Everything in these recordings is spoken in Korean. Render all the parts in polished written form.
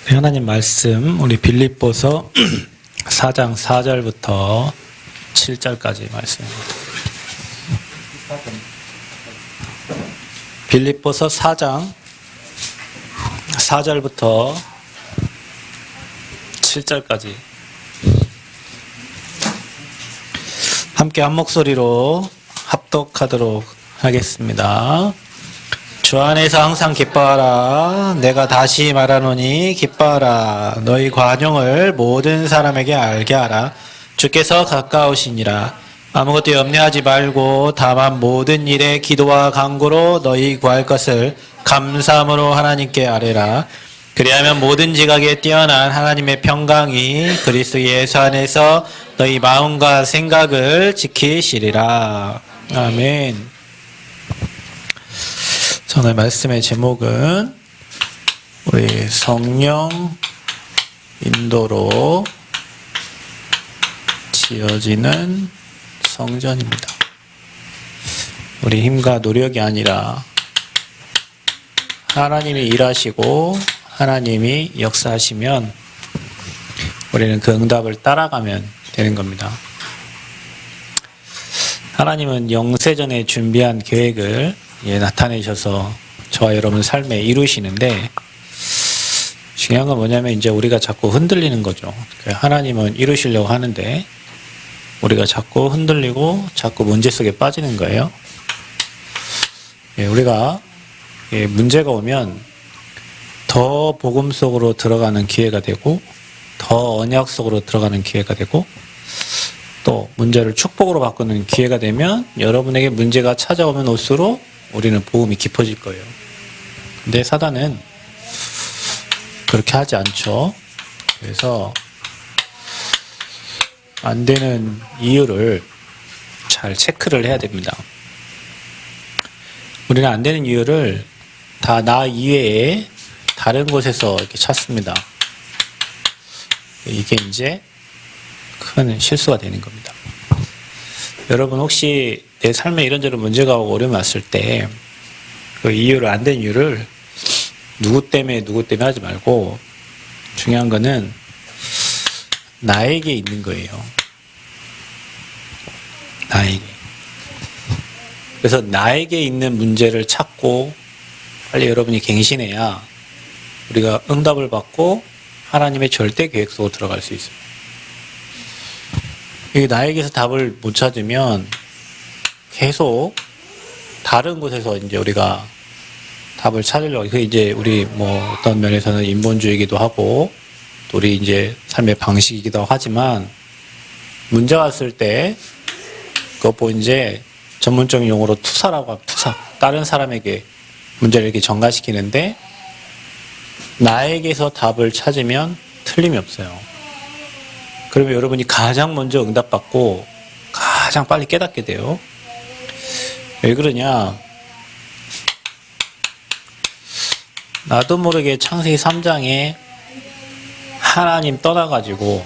네, 하나님 말씀 우리 빌립보서 4장 4절부터 7절까지 말씀입니다. 빌립보서 4장 4절부터 7절까지 함께 한 목소리로 합독하도록 하겠습니다. 주 안에서 항상 기뻐하라. 내가 다시 말하노니 기뻐하라. 너희 관용을 모든 사람에게 알게 하라. 주께서 가까우시니라. 아무것도 염려하지 말고 다만 모든 일에 기도와 간구로 너희 구할 것을 감사함으로 하나님께 아뢰라. 그리하면 모든 지각에 뛰어난 하나님의 평강이 그리스도 예수 안에서 너희 마음과 생각을 지키시리라. 아멘. 오늘 말씀의 제목은 우리 성령 인도로 지어지는 성전입니다. 우리 힘과 노력이 아니라 하나님이 일하시고 하나님이 역사하시면 우리는 그 응답을 따라가면 되는 겁니다. 하나님은 영세전에 준비한 계획을 나타내셔서 저와 여러분 삶에 이루시는데, 중요한 건 뭐냐면 이제 우리가 자꾸 흔들리는 거죠. 하나님은 이루시려고 하는데 우리가 자꾸 흔들리고 자꾸 문제 속에 빠지는 거예요. 우리가 문제가 오면 더 복음 속으로 들어가는 기회가 되고, 더 언약 속으로 들어가는 기회가 되고, 또 문제를 축복으로 바꾸는 기회가 되면 여러분에게 문제가 찾아오면 올수록 우리는 복음이 깊어질 거예요. 근데 사단은 그렇게 하지 않죠. 그래서 안 되는 이유를 잘 체크를 해야 됩니다. 우리는 안 되는 이유를 다 나 이외에 다른 곳에서 이렇게 찾습니다. 이게 이제 큰 실수가 되는 겁니다. 여러분 혹시 내 삶에 이런저런 문제가 오고 어려움이 왔을 때 그 이유를, 안 된 이유를 누구 때문에 하지 말고, 중요한 거는 나에게 있는 거예요. 나에게. 그래서 나에게 있는 문제를 찾고 빨리 여러분이 갱신해야 우리가 응답을 받고 하나님의 절대 계획 속으로 들어갈 수 있어요. 나에게서 답을 못 찾으면 계속 다른 곳에서 이제 우리가 답을 찾으려고, 그 이제 우리 뭐 어떤 면에서는 인본주의이기도 하고 또 우리 이제 삶의 방식이기도 하지만, 문제가 왔을 때 그것보 이제 전문적인 용어로 투사라고 합니다. 투사. 다른 사람에게 문제를 이렇게 전가시키는데, 나에게서 답을 찾으면 틀림이 없어요. 그러면 여러분이 가장 먼저 응답받고 가장 빨리 깨닫게 돼요. 왜 그러냐? 나도 모르게 창세기 3장에 하나님 떠나가지고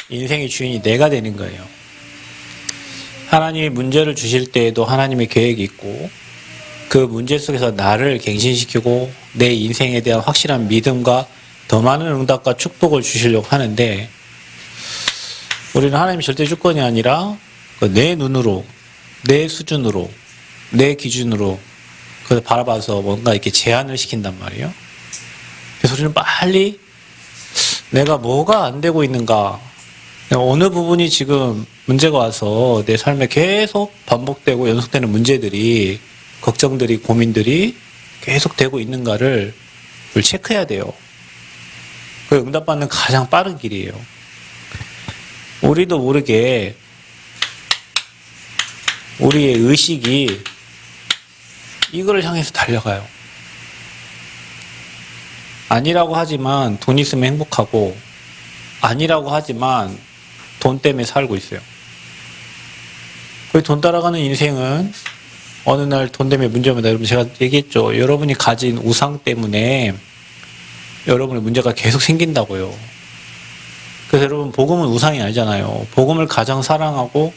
인생의 주인이 내가 되는 거예요. 하나님이 문제를 주실 때에도 하나님의 계획이 있고, 그 문제 속에서 나를 갱신시키고 내 인생에 대한 확실한 믿음과 더 많은 응답과 축복을 주시려고 하는데, 우리는 하나님의 절대 주권이 아니라 내 눈으로, 내 수준으로, 내 기준으로 그걸 바라봐서 뭔가 이렇게 제한을 시킨단 말이에요. 그래서 우리는 빨리 내가 뭐가 안 되고 있는가, 어느 부분이 지금 문제가 와서 내 삶에 계속 반복되고 연속되는 문제들이, 걱정들이, 고민들이 계속 되고 있는가를 체크해야 돼요. 그 응답받는 가장 빠른 길이에요. 우리도 모르게 우리의 의식이 이거를 향해서 달려가요. 아니라고 하지만 돈 있으면 행복하고, 아니라고 하지만 돈 때문에 살고 있어요. 그 돈 따라가는 인생은 어느 날 돈 때문에 문제 오면, 여러분 제가 얘기했죠. 여러분이 가진 우상 때문에 여러분의 문제가 계속 생긴다고요. 그래서 여러분, 복음은 우상이 아니잖아요. 복음을 가장 사랑하고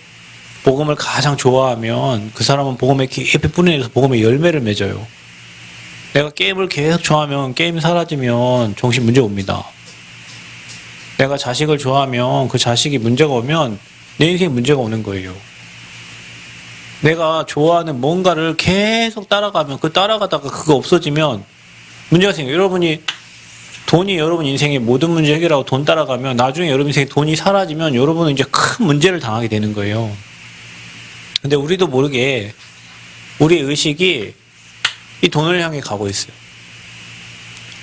복음을 가장 좋아하면 그 사람은 복음에 깊이 뿌리내서 복음의 열매를 맺어요. 내가 게임을 계속 좋아하면 게임 사라지면 정신 문제 옵니다. 내가 자식을 좋아하면 그 자식이 문제가 오면 내 인생에 문제가 오는 거예요. 내가 좋아하는 뭔가를 계속 따라가면 그 따라가다가 그거 없어지면 문제가 생겨요. 여러분이 돈이 여러분 인생의 모든 문제 해결하고 돈 따라가면 나중에 여러분 인생에 돈이 사라지면 여러분은 이제 큰 문제를 당하게 되는 거예요. 근데 우리도 모르게 우리의 의식이 이 돈을 향해 가고 있어요.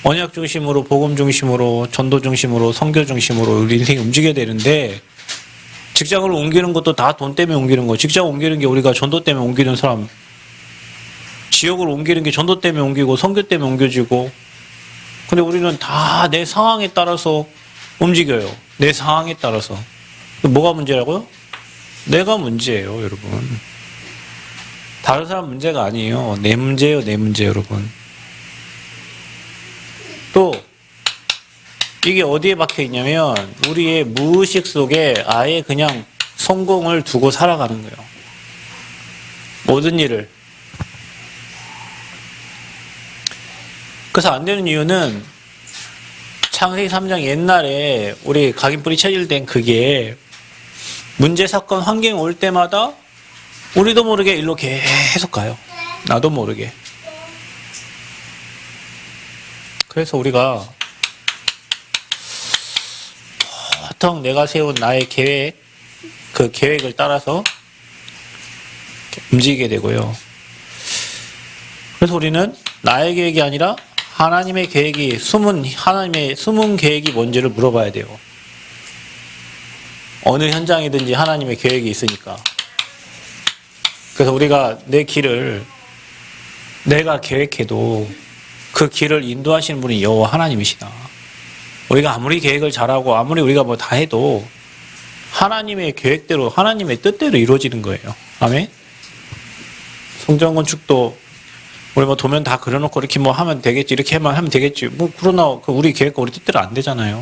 언약 중심으로, 복음 중심으로, 전도 중심으로, 선교 중심으로 우리 인생이 움직여야 되는데 직장을 옮기는 것도 다 돈 때문에 옮기는 거예요. 직장 옮기는 게 우리가 전도 때문에 옮기는 사람, 지역을 옮기는 게 전도 때문에 옮기고 선교 때문에 옮겨지고. 근데 우리는 다 내 상황에 따라서 움직여요. 내 상황에 따라서. 뭐가 문제라고요? 내가 문제예요, 여러분. 다른 사람 문제가 아니에요. 내 문제예요, 내 문제, 여러분. 또 이게 어디에 박혀 있냐면 우리의 무의식 속에 아예 그냥 성공을 두고 살아가는 거예요. 모든 일을. 그래서 안 되는 이유는 창세기 3장 옛날에 우리 각인뿌리 체질된 그게 문제, 사건, 환경이 올 때마다 우리도 모르게 일로 계속 가요. 나도 모르게. 그래서 우리가 보통 내가 세운 나의 계획, 그 계획을 따라서 움직이게 되고요. 그래서 우리는 나의 계획이 아니라 하나님의 계획이 하나님의 숨은 계획이 뭔지를 물어봐야 돼요. 어느 현장이든지 하나님의 계획이 있으니까. 그래서 우리가 내 길을 내가 계획해도 그 길을 인도하시는 분이 여호와 하나님이시다. 우리가 아무리 계획을 잘하고 아무리 우리가 뭐 다 해도 하나님의 계획대로 하나님의 뜻대로 이루어지는 거예요. 아멘. 성전 건축도 우리 뭐 도면 다 그려놓고 이렇게 뭐 하면 되겠지, 이렇게만 하면 되겠지. 뭐 그러나 우리 계획과 우리 뜻대로 안 되잖아요.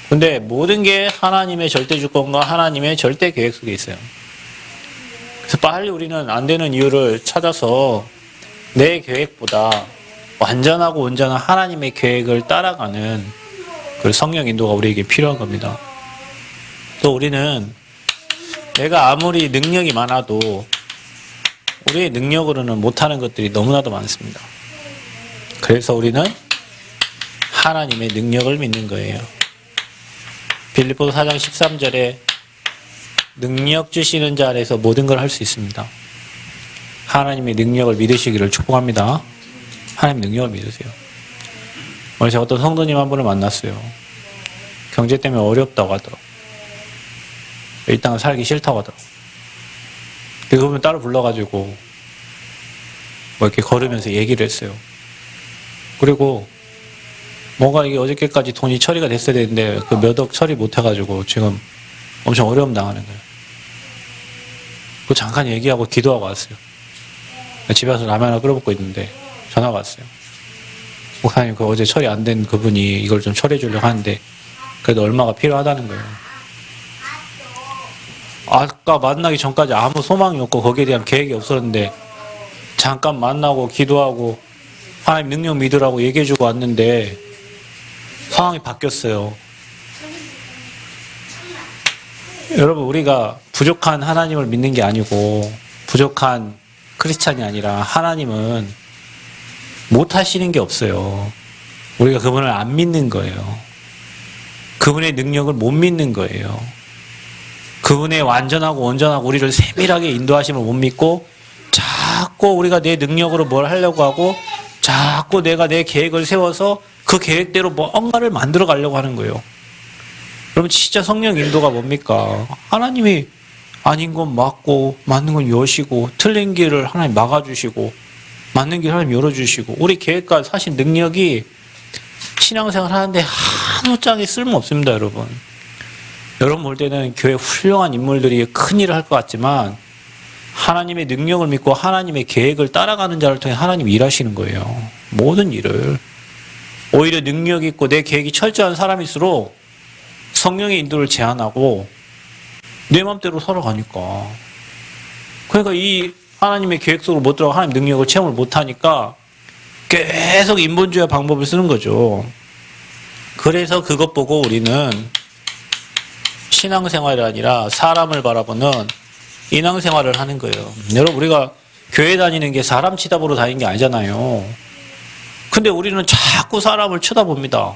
근데 모든 게 하나님의 절대 주권과 하나님의 절대 계획 속에 있어요. 그래서 빨리 우리는 안 되는 이유를 찾아서 내 계획보다 완전하고 온전한 하나님의 계획을 따라가는 그 성령 인도가 우리에게 필요한 겁니다. 또 우리는 내가 아무리 능력이 많아도 우리의 능력으로는 못하는 것들이 너무나도 많습니다. 그래서 우리는 하나님의 능력을 믿는 거예요. 빌립보서 4장 13절에 능력 주시는 자 안에서 모든 걸 할 수 있습니다. 하나님의 능력을 믿으시기를 축복합니다. 하나님 능력을 믿으세요. 오늘 제가 어떤 성도님 한 분을 만났어요. 경제 때문에 어렵다고 하더라고요. 이 땅을 살기 싫다고 하더라고요. 그분 따로 불러가지고 뭐 이렇게 걸으면서 얘기를 했어요. 그리고 뭔가 이게 어저께까지 돈이 처리가 됐어야 되는데 그 몇 억 처리 못해가지고 지금 엄청 어려움 당하는 거예요. 그 잠깐 얘기하고 기도하고 왔어요. 집에 와서 라면 하나 끓여 먹고 있는데 전화가 왔어요. 목사님, 그 어제 처리 안 된 그분이 이걸 좀 처리해 주려고 하는데 그래도 얼마가 필요하다는 거예요. 아까 만나기 전까지 아무 소망이 없고 거기에 대한 계획이 없었는데 잠깐 만나고 기도하고 하나님 능력 믿으라고 얘기해주고 왔는데 상황이 바뀌었어요. 여러분, 우리가 부족한 하나님을 믿는 게 아니고 부족한 크리스찬이 아니라 하나님은 못하시는 게 없어요. 우리가 그분을 안 믿는 거예요. 그분의 능력을 못 믿는 거예요. 그분의 완전하고 온전하고 우리를 세밀하게 인도하심을 못 믿고 자꾸 우리가 내 능력으로 뭘 하려고 하고 자꾸 내가 내 계획을 세워서 그 계획대로 뭔가를 만들어 가려고 하는 거예요. 그러면 진짜 성령 인도가 뭡니까? 하나님이 아닌 건 막고 맞는 건 여시고 틀린 길을 하나님 막아주시고 맞는 길 하나님 열어주시고 우리 계획과 사실 능력이 신앙생활 하는데 아무짝에 쓸모없습니다, 여러분. 여러분 볼 때는 교회 훌륭한 인물들이 큰 일을 할 것 같지만 하나님의 능력을 믿고 하나님의 계획을 따라가는 자를 통해 하나님이 일하시는 거예요. 모든 일을. 오히려 능력 있고 내 계획이 철저한 사람일수록 성령의 인도를 제한하고 내 맘대로 살아가니까. 그러니까 이 하나님의 계획 속으로 못 들어가 하나님 능력을 체험을 못하니까 계속 인본주의 방법을 쓰는 거죠. 그래서 그것 보고 우리는 신앙생활이 아니라 사람을 바라보는 인왕생활을 하는 거예요. 여러분, 우리가 교회 다니는 게 사람 치다보러 다니는 게 아니잖아요. 근데 우리는 자꾸 사람을 쳐다봅니다.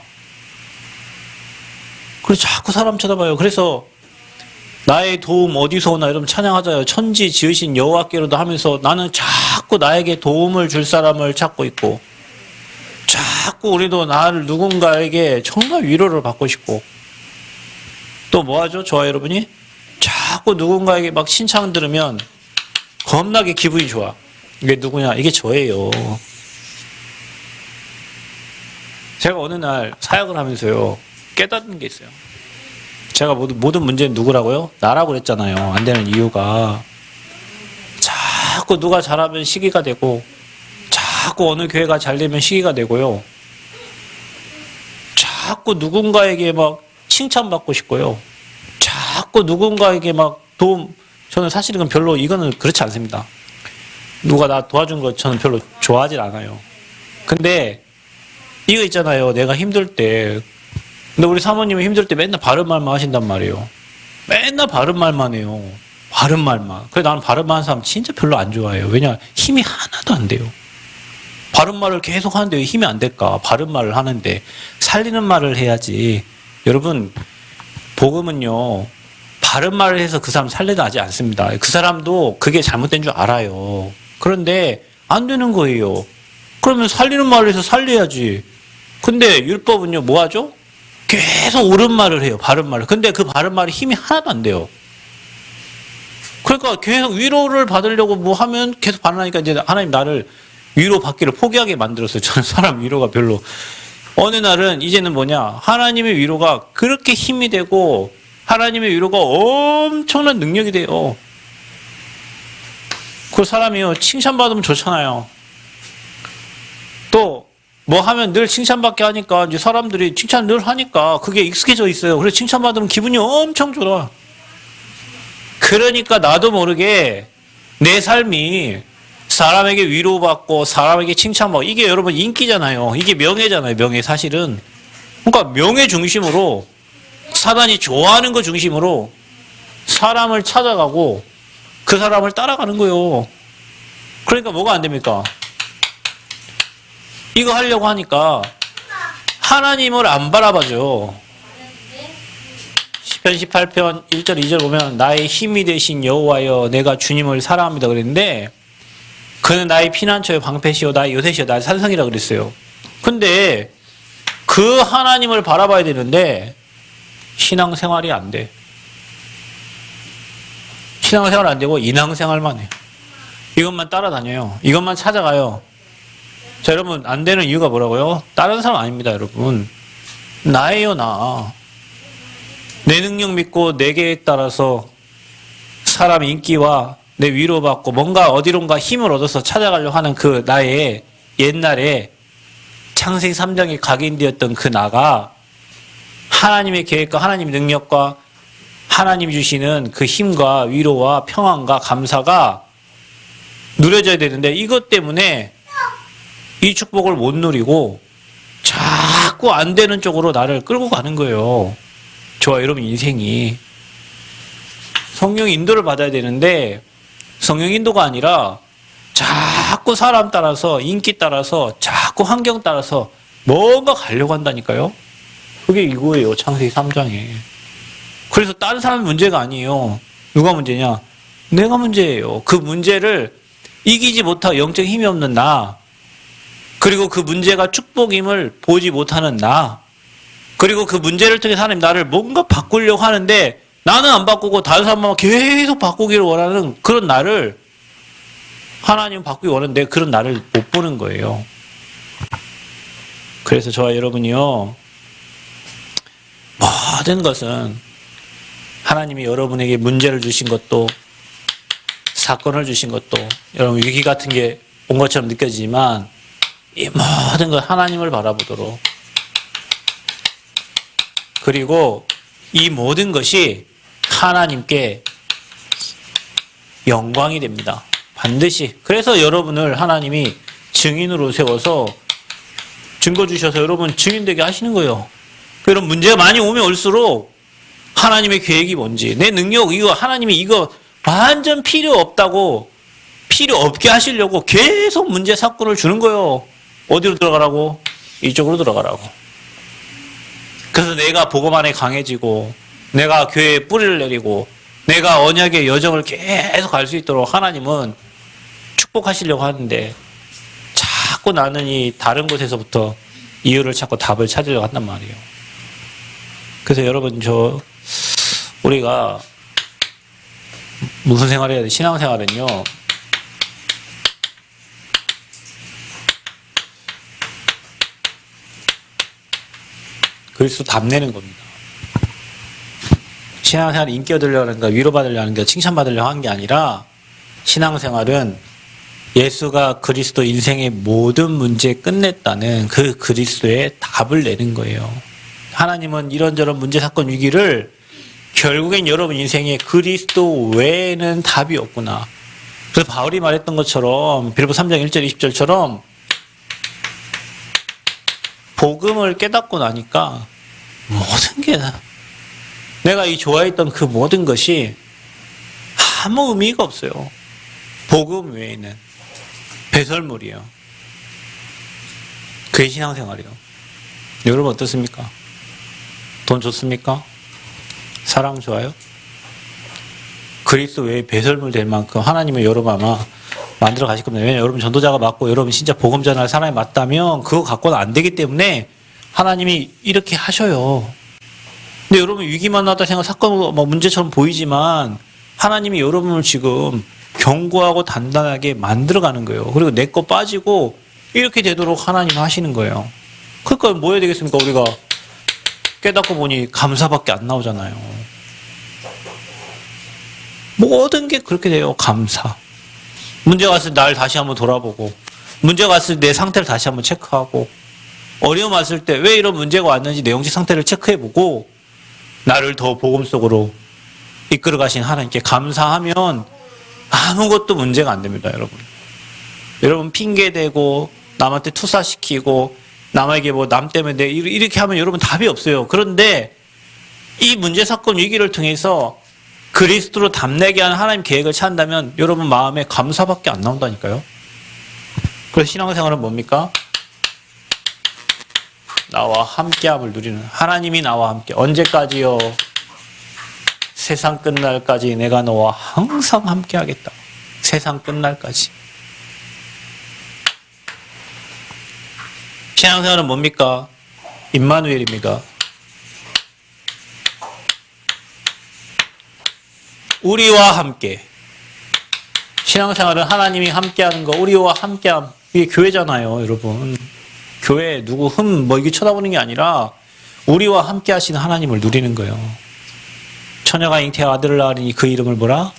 그래서 자꾸 사람 쳐다봐요. 그래서 나의 도움 어디서 오나 여러분 찬양하자요. 천지 지으신 여호와께로도 하면서 나는 자꾸 나에게 도움을 줄 사람을 찾고 있고, 자꾸 우리도 나를 누군가에게 정말 위로를 받고 싶고, 또 뭐하죠? 저와 여러분이 자꾸 누군가에게 막 칭찬 들으면 겁나게 기분이 좋아. 이게 누구냐? 이게 저예요. 제가 어느 날 사역을 하면서요 깨닫는 게 있어요. 제가 모든 문제는 누구라고요? 나라고 그랬잖아요. 안 되는 이유가 자꾸 누가 잘하면 시기가 되고, 자꾸 어느 교회가 잘 되면 시기가 되고요, 자꾸 누군가에게 막 칭찬받고 싶고요, 자꾸 누군가에게 막 도움, 저는 사실은 별로 이거는 그렇지 않습니다. 누가 나 도와준 거 저는 별로 좋아하진 않아요. 근데 이거 있잖아요. 내가 힘들 때, 근데 우리 사모님은 힘들 때 맨날 바른 말만 하신단 말이에요. 맨날 바른 말만 해요. 바른 말만. 그래 나는 바른 말 하는 사람 진짜 별로 안 좋아해요. 왜냐? 힘이 하나도 안 돼요. 바른 말을 계속 하는데 왜 힘이 안 될까? 바른 말을 하는데 살리는 말을 해야지. 여러분, 복음은요 바른 말을 해서 그 사람 살리다 하지 않습니다. 그 사람도 그게 잘못된 줄 알아요. 그런데 안 되는 거예요. 그러면 살리는 말을 해서 살려야지. 근데 율법은요 뭐 하죠? 계속 옳은 말을 해요. 바른 말을. 근데 그 바른 말이 힘이 하나도 안 돼요. 그러니까 계속 위로를 받으려고 뭐 하면 계속 반응하니까 이제 하나님 나를 위로 받기를 포기하게 만들었어요. 저는 사람 위로가 별로. 어느 날은 이제는 뭐냐? 하나님의 위로가 그렇게 힘이 되고 하나님의 위로가 엄청난 능력이 돼요. 그 사람이요 칭찬받으면 좋잖아요. 또 뭐 하면 늘 칭찬받게 하니까 이제 사람들이 칭찬 늘 하니까 그게 익숙해져 있어요. 그래서 칭찬받으면 기분이 엄청 좋아. 그러니까 나도 모르게 내 삶이 사람에게 위로받고 사람에게 칭찬받고, 이게 여러분 인기잖아요. 이게 명예잖아요. 명예. 사실은 그러니까 명예 중심으로, 사단이 좋아하는 거 중심으로 사람을 찾아가고 그 사람을 따라가는 거예요. 그러니까 뭐가 안 됩니까? 이거 하려고 하니까 하나님을 안 바라봐줘. 시편 18편 1절 2절 보면 나의 힘이 되신 여호와여 내가 주님을 사랑합니다 그랬는데, 그는 나의 피난처요 방패시요 나의 요새시요 나의 산성이라 그랬어요. 근데 그 하나님을 바라봐야 되는데 신앙생활이 안 돼. 신앙생활 안 되고 인왕생활만 해요. 이것만 따라다녀요. 이것만 찾아가요. 자, 여러분, 안 되는 이유가 뭐라고요? 다른 사람 아닙니다, 여러분. 나예요, 나. 내 능력 믿고 내 계획 따라서 사람 인기와 내 위로받고 뭔가 어디론가 힘을 얻어서 찾아가려고 하는 그 나의 옛날에 창세기 3장에 각인되었던 그 나가 하나님의 계획과 하나님의 능력과 하나님이 주시는 그 힘과 위로와 평안과 감사가 누려져야 되는데, 이것 때문에 이 축복을 못 누리고 자꾸 안 되는 쪽으로 나를 끌고 가는 거예요. 저와 여러분 인생이. 성령 인도를 받아야 되는데 성령 인도가 아니라 자꾸 사람 따라서, 인기 따라서, 자꾸 환경 따라서 뭔가 가려고 한다니까요. 그게 이거예요. 창세기 3장에. 그래서 다른 사람의 문제가 아니에요. 누가 문제냐? 내가 문제예요. 그 문제를 이기지 못하고 영적 힘이 없는 나, 그리고 그 문제가 축복임을 보지 못하는 나, 그리고 그 문제를 통해서 하나님 나를 뭔가 바꾸려고 하는데 나는 안 바꾸고 다른 사람만 계속 바꾸기를 원하는 그런 나를 하나님 바꾸기 원하는데 그런 나를 못 보는 거예요. 그래서 저와 여러분이요, 모든 것은 하나님이 여러분에게 문제를 주신 것도 사건을 주신 것도 여러분 위기 같은 게 온 것처럼 느껴지지만 이 모든 것 하나님을 바라보도록, 그리고 이 모든 것이 하나님께 영광이 됩니다. 반드시. 그래서 여러분을 하나님이 증인으로 세워서 증거 주셔서 여러분 증인되게 하시는 거예요. 그런 문제가 많이 오면 올수록 하나님의 계획이 뭔지, 내 능력, 이거 하나님이 이거 완전 필요 없다고, 필요 없게 하시려고 계속 문제 사건을 주는 거예요. 어디로 들어가라고? 이쪽으로 들어가라고. 그래서 내가 복음 안에 강해지고, 내가 교회에 뿌리를 내리고, 내가 언약의 여정을 계속 갈 수 있도록 하나님은 축복하시려고 하는데, 자꾸 나는 이 다른 곳에서부터 이유를 찾고 답을 찾으려고 한단 말이에요. 그래서 여러분, 우리가 무슨 생활을 해야 돼? 신앙생활은요, 그리스도 답내는 겁니다. 신앙생활 인기 얻으려는 거, 위로받으려는 게, 칭찬받으려고 한 게 아니라, 신앙생활은 예수가 그리스도 인생의 모든 문제 끝냈다는 그 그리스도의 답을 내는 거예요. 하나님은 이런저런 문제, 사건, 위기를 결국엔 여러분 인생에 그리스도 외에는 답이 없구나. 그래서 바울이 말했던 것처럼 빌립보 3장 1절 20절처럼 복음을 깨닫고 나니까 모든 게 내가 이 좋아했던 그 모든 것이 아무 의미가 없어요. 복음 외에는 배설물이에요. 그게 신앙생활이에요. 여러분 어떻습니까? 돈 좋습니까? 사랑 좋아요? 그리스도 외에 배설물 될 만큼 하나님은 여러분 아마 만들어 가실 겁니다. 왜냐하면 여러분 전도자가 맞고 여러분 진짜 복음 전할 사람이 맞다면 그거 갖고는 안 되기 때문에 하나님이 이렇게 하셔요. 근데 여러분 위기만 나다 생각 사건 문제처럼 보이지만 하나님이 여러분을 지금 견고하고 단단하게 만들어가는 거예요. 그리고 내 거 빠지고 이렇게 되도록 하나님 하시는 거예요. 그러니까 뭐 해야 되겠습니까? 우리가 깨닫고 보니 감사밖에 안 나오잖아요. 모든 게 그렇게 돼요. 감사. 문제가 왔을 때 날 다시 한번 돌아보고, 문제가 왔을 때 내 상태를 다시 한번 체크하고, 어려움 왔을 때 왜 이런 문제가 왔는지 내 영적 상태를 체크해보고 나를 더 복음 속으로 이끌어 가신 하나님께 감사하면 아무것도 문제가 안 됩니다. 여러분. 여러분 핑계대고 남한테 투사시키고 남에게 뭐 남 때문에 이렇게 하면 여러분 답이 없어요. 그런데 이 문제 사건 위기를 통해서 그리스도로 답내게 하는 하나님 계획을 찾는다면 여러분 마음에 감사밖에 안 나온다니까요. 그래서 신앙생활은 뭡니까? 나와 함께함을 누리는, 하나님이 나와 함께. 언제까지요? 세상 끝날까지 내가 너와 항상 함께하겠다. 세상 끝날까지. 신앙생활은 뭡니까? 임마누엘입니다. 우리와 함께. 신앙생활은 하나님이 함께하는 거, 우리와 함께함. 이게 교회잖아요, 여러분. 교회 누구 이게 쳐다보는 게 아니라 우리와 함께 하시는 하나님을 누리는 거예요. 처녀가 잉태의 아들을 낳으니 그 이름을 뭐라?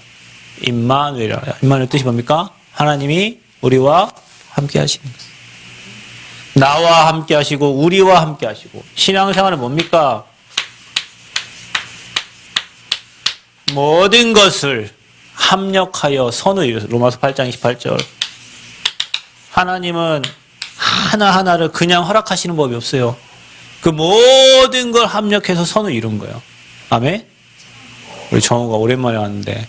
임마누엘이라. 임마누엘 뜻이 뭡니까? 하나님이 우리와 함께 하시는 것. 나와 함께 하시고 우리와 함께 하시고. 신앙생활은 뭡니까? 모든 것을 합력하여 선을 이루어서. 로마서 8장 28절. 하나님은 하나하나를 그냥 허락하시는 법이 없어요. 그 모든 걸 합력해서 선을 이룬 거예요. 아멘? 우리 정우가 오랜만에 왔는데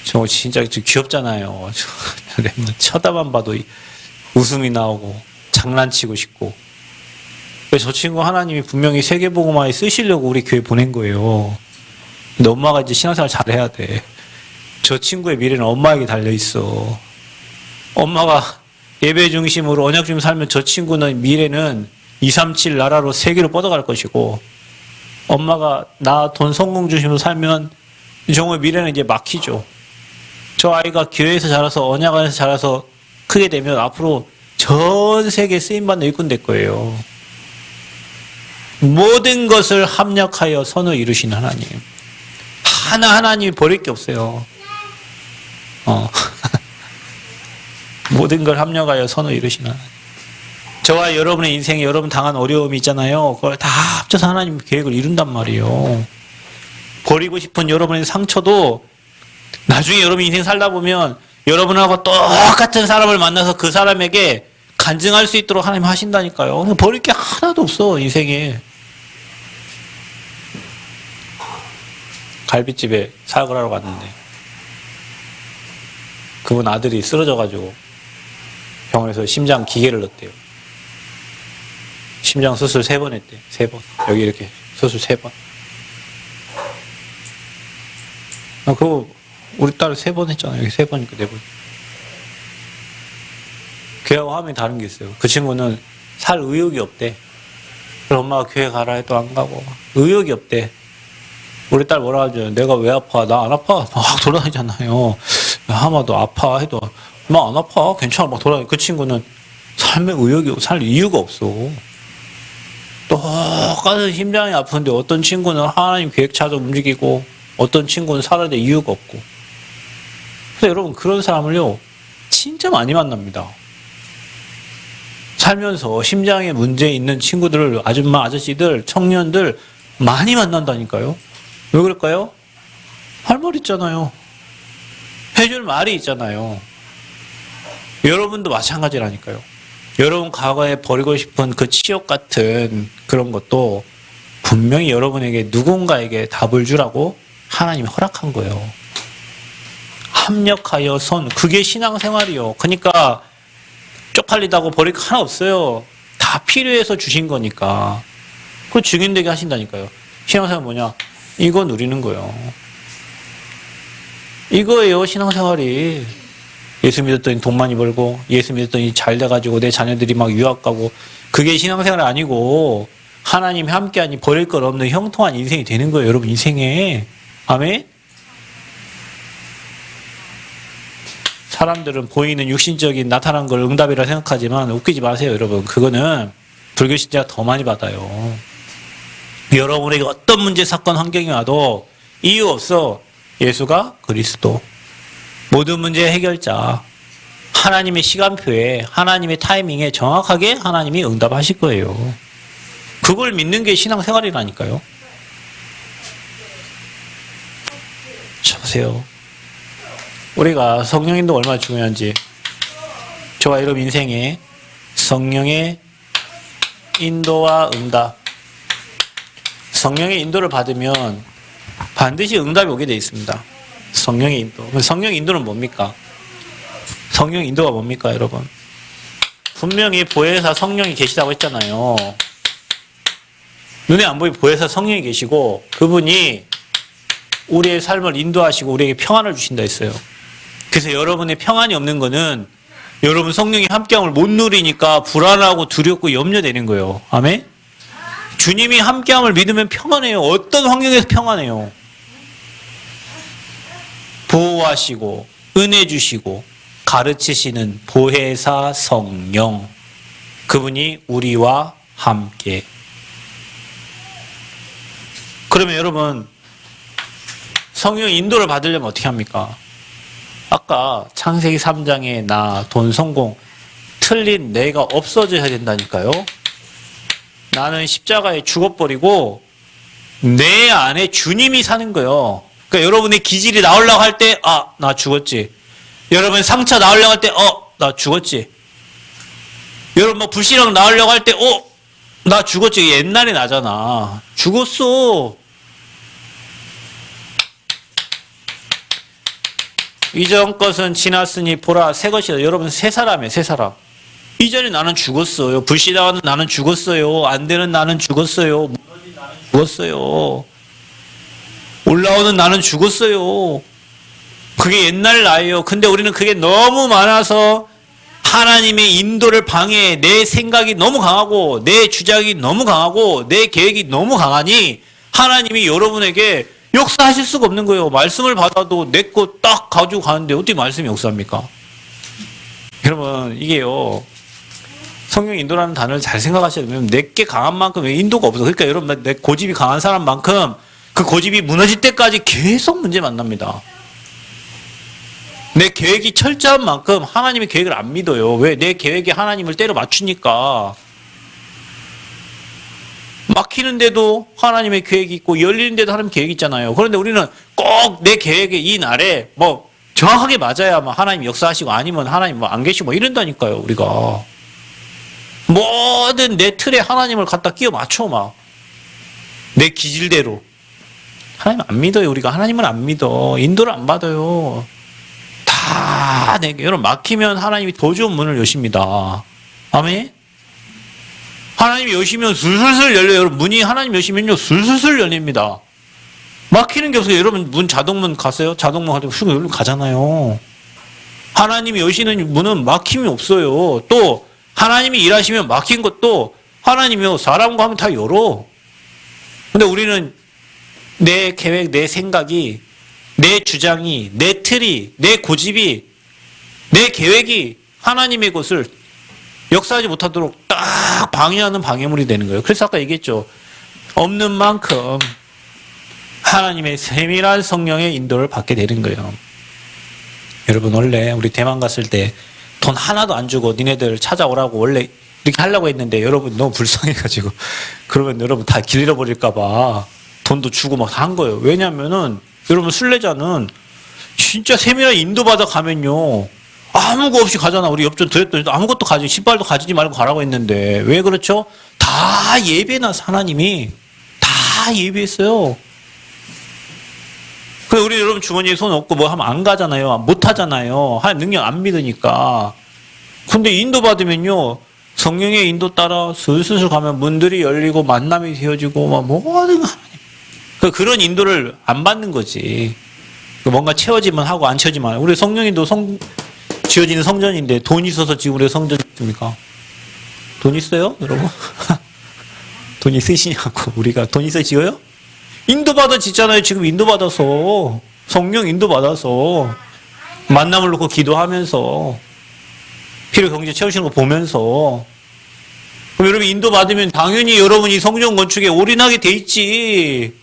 정우 진짜 귀엽잖아요. 쳐다만 봐도 웃음이 나오고 장난치고 싶고. 저 친구 하나님이 분명히 세계복음화에 쓰시려고 우리 교회 보낸 거예요. 근데 엄마가 이제 신앙생활 잘해야 돼. 저 친구의 미래는 엄마에게 달려있어. 엄마가 예배 중심으로 언약 중심으로 살면 저 친구는 미래는 237 나라로 세계로 뻗어갈 것이고, 엄마가 나 돈 성공 중심으로 살면 정말 미래는 이제 막히죠. 저 아이가 교회에서 자라서 언약 안에서 자라서 크게 되면 앞으로 전 세계 쓰임받는 일꾼 될 거예요. 모든 것을 합력하여 선을 이루신 하나님. 하나님이 버릴 게 없어요. 모든 걸 합력하여 선을 이루시는 하나님. 저와 여러분의 인생에 여러분 당한 어려움이 있잖아요. 그걸 다 합쳐서 하나님 계획을 이룬단 말이에요. 버리고 싶은 여러분의 상처도 나중에 여러분 인생 살다 보면 여러분하고 똑같은 사람을 만나서 그 사람에게 간증할 수 있도록 하나님 하신다니까요. 버릴 게 하나도 없어, 인생에. 갈비집에 사역을 하러 갔는데 그분 아들이 쓰러져가지고 병원에서 심장 기계를 넣었대요. 심장 수술 3번 했대. 3번. 여기 이렇게 수술 3번. 그거 우리 딸 3번 했잖아요. 여기 3번이니까 4번. 교회하고 화면이 다른 게 있어요. 그 친구는 살 의욕이 없대. 그래서 엄마가 교회 가라 해도 안 가고 의욕이 없대. 우리 딸 뭐라 하죠? 내가 왜 아파? 나 안 아파? 막 돌아다니잖아요. 하마도 아파 해도 나 안 아파. 괜찮아. 막 돌아다니. 그 친구는 삶에 의욕이, 살 이유가 없어. 똑같은 심장이 아픈데 어떤 친구는 하나님 계획 찾아 움직이고 어떤 친구는 살아야 될 이유가 없고. 그래서 여러분 그런 사람을요 진짜 많이 만납니다. 살면서 심장에 문제 있는 친구들을, 아줌마, 아저씨들, 청년들 많이 만난다니까요. 왜 그럴까요? 할 말 있잖아요. 해줄 말이 있잖아요. 여러분도 마찬가지라니까요. 여러분 과거에 버리고 싶은 그 치욕 같은 그런 것도 분명히 여러분에게 누군가에게 답을 주라고 하나님이 허락한 거예요. 합력하여 선, 그게 신앙생활이요. 그러니까 쪽팔리다고 버릴 거 하나 없어요. 다 필요해서 주신 거니까. 그걸 증인되게 하신다니까요. 신앙생활 뭐냐? 이거 누리는 거예요. 이거예요, 신앙생활이. 예수 믿었더니 돈 많이 벌고, 예수 믿었더니 잘 돼가지고 내 자녀들이 막 유학 가고, 그게 신앙생활이 아니고 하나님이 함께하니 버릴 것 없는 형통한 인생이 되는 거예요, 여러분 인생에. 아멘? 사람들은 보이는 육신적인 나타난 걸 응답이라 생각하지만 웃기지 마세요, 여러분. 그거는 불교 신자가 더 많이 받아요. 여러분에게 어떤 문제, 사건, 환경이 와도 이유 없어. 예수가 그리스도. 모든 문제의 해결자. 하나님의 시간표에, 하나님의 타이밍에 정확하게 하나님이 응답하실 거예요. 그걸 믿는 게 신앙생활이라니까요. 자, 보세요. 우리가 성령인도 얼마나 중요한지. 저와 여러분 인생에 성령의 인도와 응답. 성령의 인도를 받으면 반드시 응답이 오게 되어 있습니다. 성령의 인도. 성령의 인도는 뭡니까? 성령의 인도가 뭡니까, 여러분? 분명히 보혜사 성령이 계시다고 했잖아요. 눈에 안 보이는 보혜사 성령이 계시고 그분이 우리의 삶을 인도하시고 우리에게 평안을 주신다 했어요. 그래서 여러분의 평안이 없는 거는 여러분 성령이 함께함을 못 누리니까 불안하고 두렵고 염려되는 거예요. 아멘? 주님이 함께함을 믿으면 평안해요. 어떤 환경에서 평안해요. 보호하시고 은혜 주시고 가르치시는 보혜사 성령. 그분이 우리와 함께. 그러면 여러분 성령 인도를 받으려면 어떻게 합니까? 아까 창세기 3장에 나, 돈, 성공 틀린 내가 없어져야 된다니까요. 나는 십자가에 죽어버리고 내 안에 주님이 사는 거예요. 그러니까 여러분의 기질이 나오려고 할 때 나 죽었지. 여러분 상처 나오려고 할 때 나 죽었지. 여러분 뭐 불신앙 나오려고 할 때 나 죽었지. 옛날에 나잖아. 죽었어. 이전 것은 지났으니 보라 새 것이다. 여러분 새 사람이에요. 새 사람. 이전에 나는 죽었어요. 불신앙하는 나는 죽었어요. 안 되는 나는 죽었어요. 무너진 나는 죽었어요. 올라오는 나는 죽었어요. 그게 옛날 나예요. 근데 우리는 그게 너무 많아서 하나님의 인도를 방해해. 내 생각이 너무 강하고 내 주장이 너무 강하고 내 계획이 너무 강하니 하나님이 여러분에게 역사하실 수가 없는 거예요. 말씀을 받아도 내 거 딱 가지고 가는데 어떻게 말씀이 역사합니까? 여러분 이게요. 성령 인도라는 단어를 잘 생각하셔야 돼요. 내게 강한 만큼 인도가 없어. 그러니까 여러분 내 고집이 강한 사람만큼 그 고집이 무너질 때까지 계속 문제 만납니다. 내 계획이 철저한 만큼 하나님의 계획을 안 믿어요. 왜? 내 계획에 하나님을 때려 맞추니까. 막히는데도 하나님의 계획이 있고 열리는데도 하나님 계획이 있잖아요. 그런데 우리는 꼭 내 계획에 이 날에 정확하게 맞아야 하나님 역사하시고 아니면 하나님 안 계시고 이런다니까요. 우리가. 모든 내 틀에 하나님을 갖다 끼워 맞춰 막. 내 기질대로. 하나님 안 믿어요. 우리가 하나님을 안 믿어. 인도를 안 받아요. 다 내게. 여러분 막히면 하나님이 더 좋은 문을 여십니다. 아멘. 하나님이 여시면 술술술 열려요. 여러분 문이 하나님 여시면요 술술술 열립니다. 막히는 게 없어요. 여러분 문 자동문 갔어요? 자동문 가지고 쑥 열리고 가잖아요. 하나님이 여시는 문은 막힘이 없어요. 또 하나님이 일하시면 막힌 것도 하나님이요 사람과 하면 다 열어. 근데 우리는 내 계획, 내 생각이, 내 주장이, 내 틀이, 내 고집이, 내 계획이 하나님의 것을 역사하지 못하도록 딱 방해하는 방해물이 되는 거예요. 그래서 아까 얘기했죠. 없는 만큼 하나님의 세밀한 성령의 인도를 받게 되는 거예요. 여러분 원래 우리 대만 갔을 때 돈 하나도 안 주고 니네들 찾아오라고 원래 이렇게 하려고 했는데 여러분 너무 불쌍해가지고 그러면 여러분 다 길 잃어버릴까봐 돈도 주고 막 한 거예요. 왜냐면은 여러분 순례자는 진짜 세밀한 인도받아 가면요 아무거 없이 가잖아. 우리 옆전 드렸더니 아무것도 가지 신발도 가지지 말고 가라고 했는데 왜 그렇죠? 다 예배나서 하나님이 다 예배했어요. 그래서 우리 여러분 주머니에 손 없고 뭐 하면 안 가잖아요. 못 하잖아요. 하나님 능력 안 믿으니까. 근데 인도 받으면요 성령의 인도 따라 슬슬 가면 문들이 열리고 만남이 되어지고 막 모든 하나님 그런 인도를 안 받는 거지. 뭔가 채워지면 하고 안 채워지면 우리 성령인도 지어지는 성전인데 돈 있어서 지금 우리 성전 있습니까? 돈 있어요 여러분? 돈 있으시냐고. 우리가 돈 있어 지어요? 인도받아 짓잖아요. 지금 인도받아서 성령 인도받아서 만남을 놓고 기도하면서 필요 경제 채우시는 거 보면서 그럼 여러분 인도받으면 당연히 여러분이 성전 건축에 올인하게 돼 있지.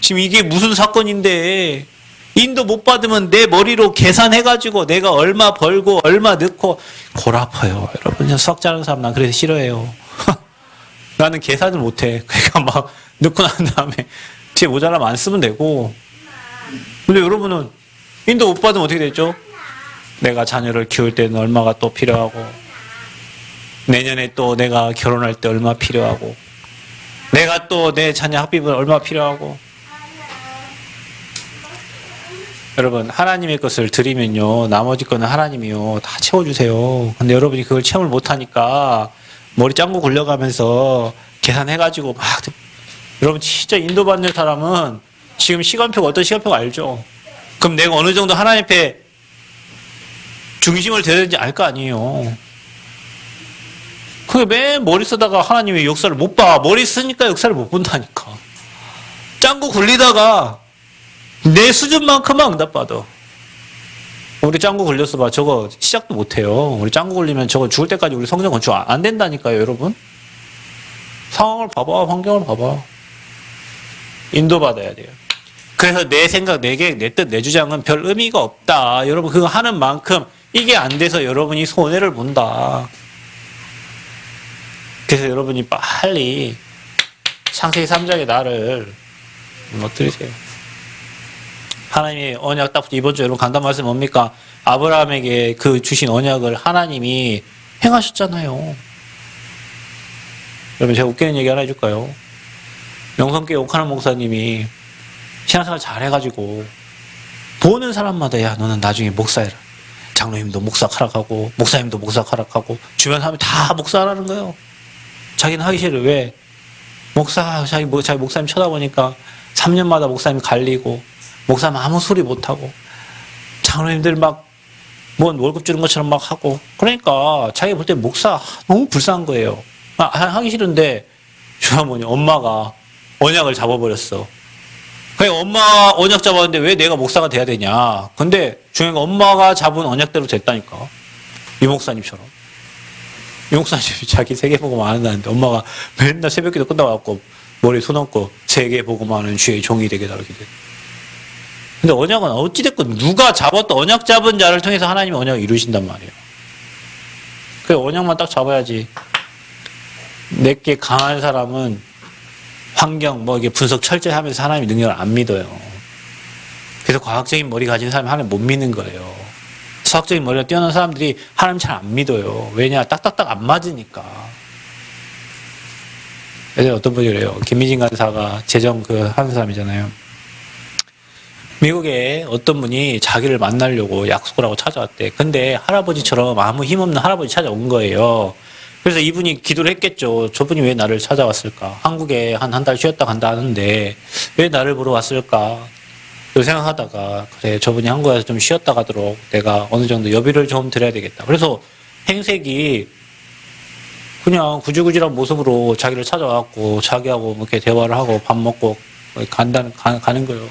지금 이게 무슨 사건인데 인도 못 받으면 내 머리로 계산해가지고 내가 얼마 벌고 얼마 넣고 골 아파요. 여러분 수학 잘하는 사람 난 그래서 싫어해요. 나는 계산을 못해. 그러니까 막 넣고 난 다음에 뒤에 모자라면 안 쓰면 되고. 근데 여러분은 인도 못 받으면 어떻게 되죠? 내가 자녀를 키울 때는 얼마가 또 필요하고 내년에 또 내가 결혼할 때 얼마 필요하고 내가 또 내 자녀 학비는 얼마 필요하고. 여러분 하나님의 것을 드리면요 나머지 거는 하나님이요 다 채워주세요. 근데 여러분이 그걸 체험을 못하니까 머리 짱구 굴려가면서 계산해가지고 막 여러분 진짜 인도받는 사람은 지금 시간표가 어떤 시간표가 알죠? 그럼 내가 어느 정도 하나님 앞에 중심을 둬야 되는지 알 거 아니에요. 그게 맨 머리 쓰다가 하나님의 역사를 못 봐. 머리 쓰니까 역사를 못 본다니까. 짱구 굴리다가 내 수준만큼만 응답받아. 우리 짱구 굴렸어 봐. 저거 시작도 못해요. 우리 짱구 굴리면 저거 죽을 때까지 우리 성전 건축 안 된다니까요 여러분. 상황을 봐봐. 환경을 봐봐. 인도받아야 돼요. 그래서 내 생각, 내 계획, 내 뜻, 내 주장은 별 의미가 없다. 여러분 그거 하는 만큼 이게 안 돼서 여러분이 손해를 본다. 그래서 여러분이 빨리 창세기 3장의 나를 드리세요. 하나님의 언약 딱 이번 주에 여러분 간단 말씀 뭡니까? 아브라함에게 그 주신 언약을 하나님이 행하셨잖아요. 여러분 제가 웃기는 얘기 하나 해줄까요? 명성교회 옥하는 목사님이 신앙생활 잘해가지고 보는 사람마다 야 너는 나중에 목사해라. 장로님도 목사하라고 목사님도 목사하라고 주변 사람이 다 목사하라는 거예요. 자기는 하기 싫어. 왜? 자기 목사님 쳐다보니까 3년마다 목사님 갈리고 목사님 아무 소리 못하고 장로님들 막 뭔 월급 주는 것처럼 막 하고 그러니까 자기 볼 때 목사 너무 불쌍한 거예요. 하기 싫은데 주어머니 엄마가 언약을 잡아버렸어. 그냥 엄마 언약 잡았는데 왜 내가 목사가 돼야 되냐. 근데 중요한 건 엄마가 잡은 언약대로 됐다니까. 이 목사님처럼. 이 목사님이 자기 세계복음 안 한다는데 엄마가 맨날 새벽기도 끝나갖고 머리에 손 얹고 세계복음 하는 주의 종이 되게 다르게 돼. 근데 언약은 어찌됐건 누가 잡았던 언약 잡은 자를 통해서 하나님이 언약을 이루신단 말이에요. 그 언약만 딱 잡아야지. 내게 강한 사람은 환경 이게 분석 철저히 하면서 하나님의 능력을 안 믿어요. 그래서 과학적인 머리 가진 사람이 하나님 못 믿는 거예요. 수학적인 머리가 뛰어난 사람들이 하나님 잘 안 믿어요. 왜냐? 딱딱딱 안 맞으니까. 예전에 어떤 분이 그래요. 김미진 간사가 재정 하는 사람이잖아요. 미국에 어떤 분이 자기를 만나려고 약속을 하고 찾아왔대. 근데 할아버지처럼 아무 힘없는 할아버지 찾아온 거예요. 그래서 이분이 기도를 했겠죠. 저분이 왜 나를 찾아왔을까? 한국에 한 달 쉬었다 간다 하는데 왜 나를 보러 왔을까? 생각하다가 그래 저분이 한국에서 좀 쉬었다 가도록 내가 어느 정도 여비를 좀 드려야 되겠다. 그래서 행색이 그냥 구질구질한 모습으로 자기를 찾아왔고 자기하고 이렇게 대화를 하고 밥 먹고 가는 거예요.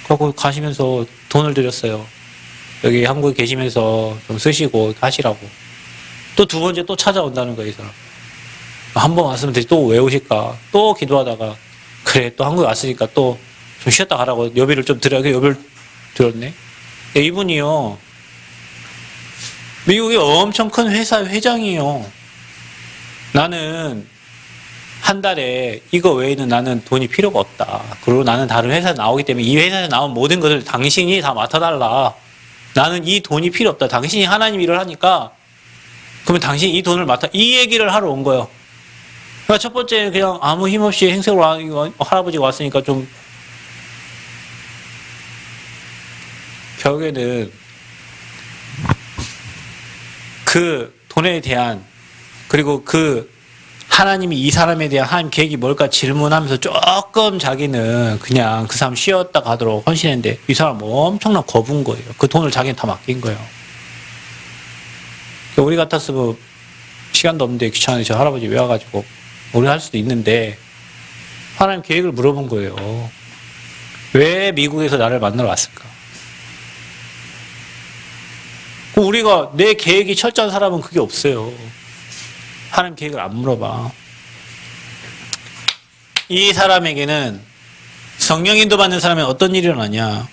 그리고 가시면서 돈을 드렸어요. 여기 한국에 계시면서 좀 쓰시고 하시라고. 또 두 번째 또 찾아온다는 거예요, 이 사람. 한 번 왔으면 되지 또 왜 오실까? 또 기도하다가 그래 또 한국에 왔으니까 또 좀 쉬었다 가라고 여비를 좀 드려야 여비를 드렸네. 이분이요. 미국의 엄청 큰 회사 회장이에요. 나는 한 달에 이거 외에는 나는 돈이 필요가 없다. 그리고 나는 다른 회사에 나오기 때문에 이 회사에 나온 모든 것을 당신이 다 맡아달라. 나는 이 돈이 필요 없다. 당신이 하나님 일을 하니까 그러면 당신이 이 돈을 맡아. 이 얘기를 하러 온 거예요. 그러니까 첫 번째 그냥 아무 힘없이 행색으로 할아버지가 왔으니까 좀 결국에는 그 돈에 대한 그리고 그 하나님이 이 사람에 대한 하나님 계획이 뭘까 질문하면서 조금 자기는 그냥 그 사람 쉬었다 가도록 헌신했는데 이 사람 엄청난 거부인 거예요. 그 돈을 자기는 다 맡긴 거예요. 우리 같았으면 시간도 없는데 귀찮으셔 할아버지 왜 와가지고 우리 할 수도 있는데 하나님 계획을 물어본 거예요. 왜 미국에서 나를 만나러 왔을까? 우리가 내 계획이 철저한 사람은 그게 없어요. 하나님 계획을 안 물어봐. 이 사람에게는 성령 인도 받는 사람은 어떤 일이 일어나냐?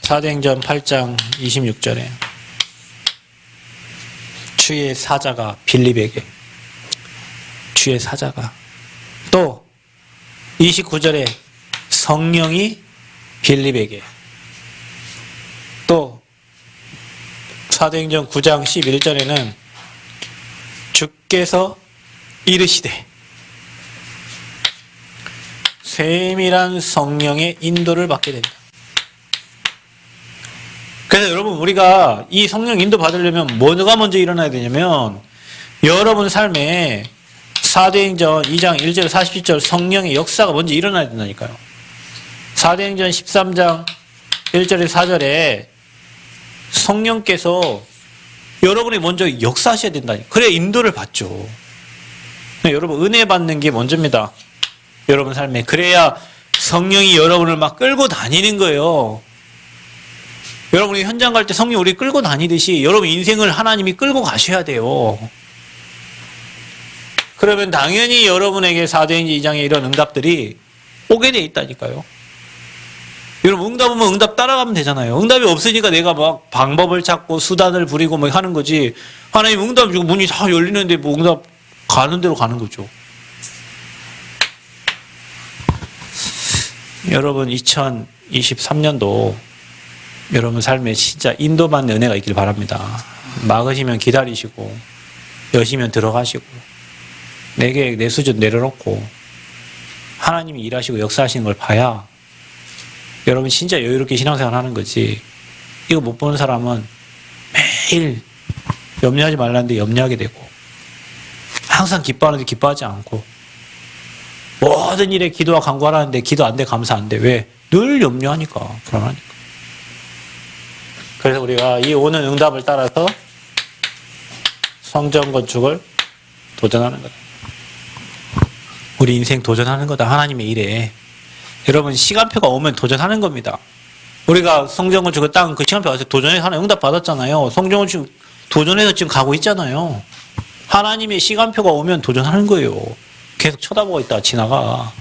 사도행전 8장 26절에 주의 사자가 빌립에게 주의 사자가 또 29절에 성령이 빌립에게 또 사도행전 9장 11절에는 주께서 이르시되 세밀한 성령의 인도를 받게 된다. 그래서 여러분 우리가 이 성령 인도 받으려면 뭐가 먼저 일어나야 되냐면 여러분 삶에 사도행전 2장 1절 47절 성령의 역사가 먼저 일어나야 된다니까요. 사도행전 13장 1절에 4절에 성령께서 여러분이 먼저 역사하셔야 된다니. 그래야 인도를 받죠. 여러분 은혜 받는 게 먼저입니다. 여러분 삶에. 그래야 성령이 여러분을 막 끌고 다니는 거예요. 여러분이 현장 갈 때 성령 우리 끌고 다니듯이 여러분 인생을 하나님이 끌고 가셔야 돼요. 그러면 당연히 여러분에게 사도행전 2장의 이런 응답들이 오게 돼 있다니까요. 여러분 응답 오면 응답 따라가면 되잖아요. 응답이 없으니까 내가 막 방법을 찾고 수단을 부리고 막 하는 거지. 하나님 응답 주고 문이 다 열리는데 뭐 응답 가는 대로 가는 거죠. 여러분 2023년도 여러분 삶에 진짜 인도받는 은혜가 있길 바랍니다. 막으시면 기다리시고 여시면 들어가시고 내게 내 수준 내려놓고 하나님이 일하시고 역사하시는 걸 봐야 여러분 진짜 여유롭게 신앙생활 하는 거지. 이거 못 보는 사람은 매일 염려하지 말라는데 염려하게 되고 항상 기뻐하는데 기뻐하지 않고 모든 일에 기도와 간구하라는데 기도 안 돼 감사 안 돼. 왜? 늘 염려하니까 불안하니까. 그래서 우리가 이 오는 응답을 따라서 성전 건축을 도전하는 거다. 우리 인생 도전하는 거다. 하나님의 일에. 여러분 시간표가 오면 도전하는 겁니다. 우리가 성전 건축을 땅 그 시간표 와서 도전해서 하나 응답 받았잖아요. 성전 건축 도전해서 지금 가고 있잖아요. 하나님의 시간표가 오면 도전하는 거예요. 계속 쳐다보고 있다가 지나가.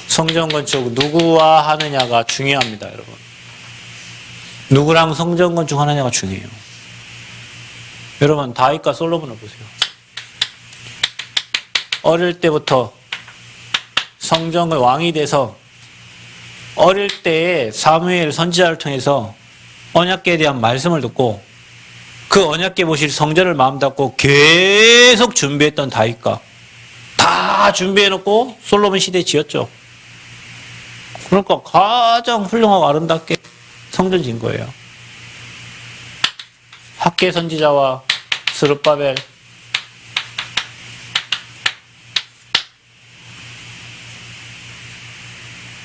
성전 건축 누구와 하느냐가 중요합니다, 여러분. 누구랑 성전 건축 하느냐가 중요해요. 여러분 다윗과 솔로몬을 보세요. 어릴 때부터 성전의 왕이 돼서 어릴 때에 사무엘 선지자를 통해서 언약궤에 대한 말씀을 듣고 그 언약궤 모실 성전을 마음 닫고 계속 준비했던 다윗과 다 준비해놓고 솔로몬 시대에 지었죠. 그러니까 가장 훌륭하고 아름답게 성전 지은 거예요. 학개 선지자와 스룹바벨,